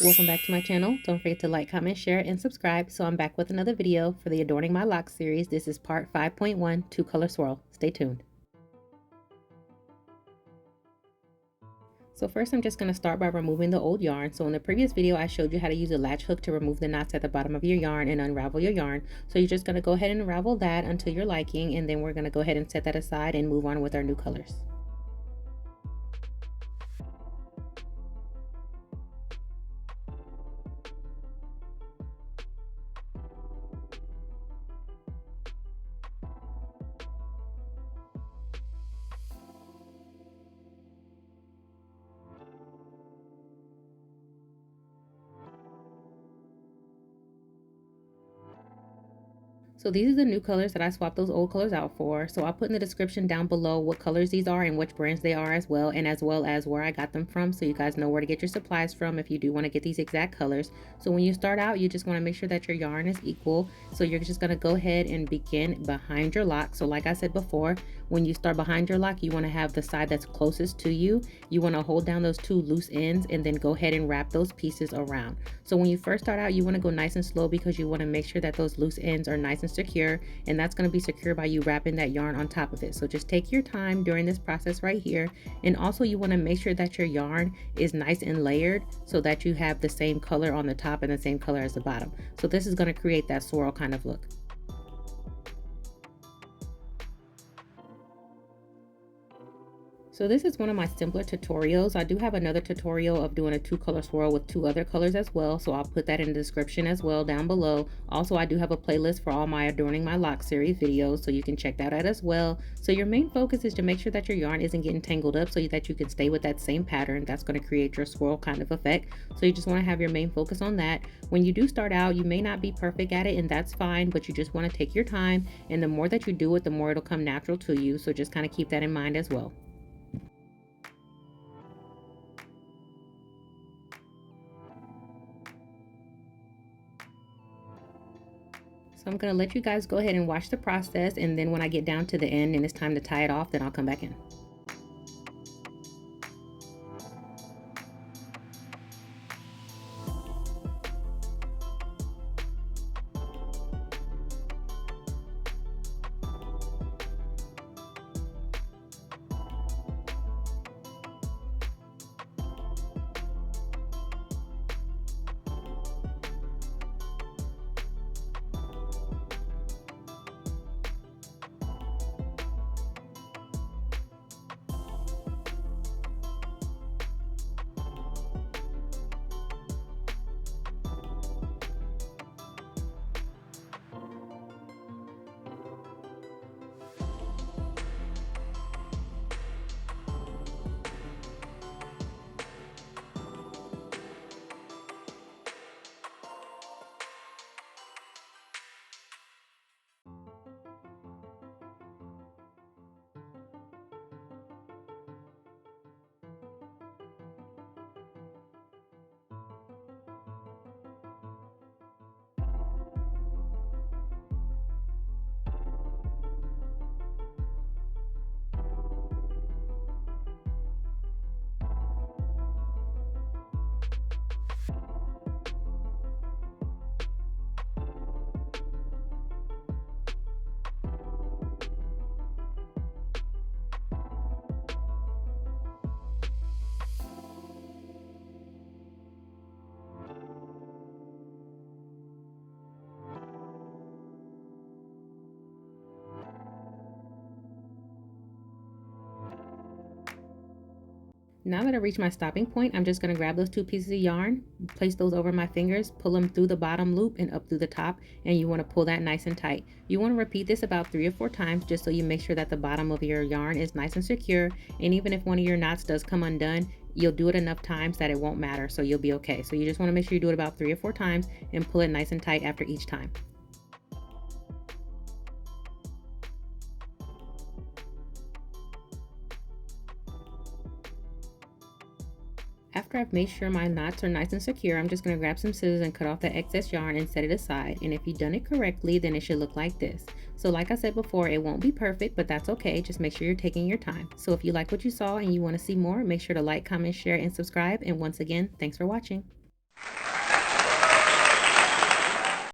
Welcome back to my channel. Don't forget to like, comment, share, and subscribe. So I'm back with another video for the Adorning My Locs series. This is part 5.1, 2-color swirl. Stay tuned. So first I'm just going to start by removing the old yarn. So in the previous video I showed you how to use a latch hook to remove the knots at the bottom of your yarn and unravel your yarn. So you're just going to go ahead and unravel that until you're liking, and then we're going to go ahead and set that aside and move on with our new colors. So these are the new colors that I swapped those old colors out for. So I'll put in the description down below what colors these are and which brands they are as well as where I got them from, so you guys know where to get your supplies from if you do want to get these exact colors. So when you start out, you just want to make sure that your yarn is equal. So you're just going to go ahead and begin behind your lock. So like I said before, when you start behind your lock, you want to have the side that's closest to you. You want to hold down those two loose ends and then go ahead and wrap those pieces around. So when you first start out, you want to go nice and slow because you want to make sure that those loose ends are nice and secure, and that's going to be secure by you wrapping that yarn on top of it. So just take your time during this process right here. And also you want to make sure that your yarn is nice and layered so that you have the same color on the top and the same color as the bottom. So this is going to create that swirl kind of look. So this is one of my simpler tutorials. I do have another tutorial of doing a 2-color swirl with 2 other colors as well, so I'll put that in the description as well down below. Also, I do have a playlist for all my Adorning My Locs series videos, so you can check that out as well. So your main focus is to make sure that your yarn isn't getting tangled up so that you can stay with that same pattern. That's going to create your swirl kind of effect. So you just want to have your main focus on that. When you do start out, you may not be perfect at it, and that's fine, but you just want to take your time, and the more that you do it, the more it'll come natural to you. So just kind of keep that in mind as well. So I'm going to let you guys go ahead and watch the process, and then when I get down to the end and it's time to tie it off, then I'll come back in. Now that I reached my stopping point, I'm just going to grab those 2 pieces of yarn, place those over my fingers, pull them through the bottom loop and up through the top, and you want to pull that nice and tight. You want to repeat this about 3 or 4 times just so you make sure that the bottom of your yarn is nice and secure, and even if one of your knots does come undone, you'll do it enough times that it won't matter, so you'll be okay. So you just want to make sure you do it about 3 or 4 times and pull it nice and tight after each time. After I've made sure my knots are nice and secure, I'm just going to grab some scissors and cut off the excess yarn and set it aside. And if you've done it correctly, then it should look like this. So like I said before, it won't be perfect, but that's okay. Just make sure you're taking your time. So if you like what you saw and you want to see more, make sure to like, comment, share, and subscribe. And once again, thanks for watching.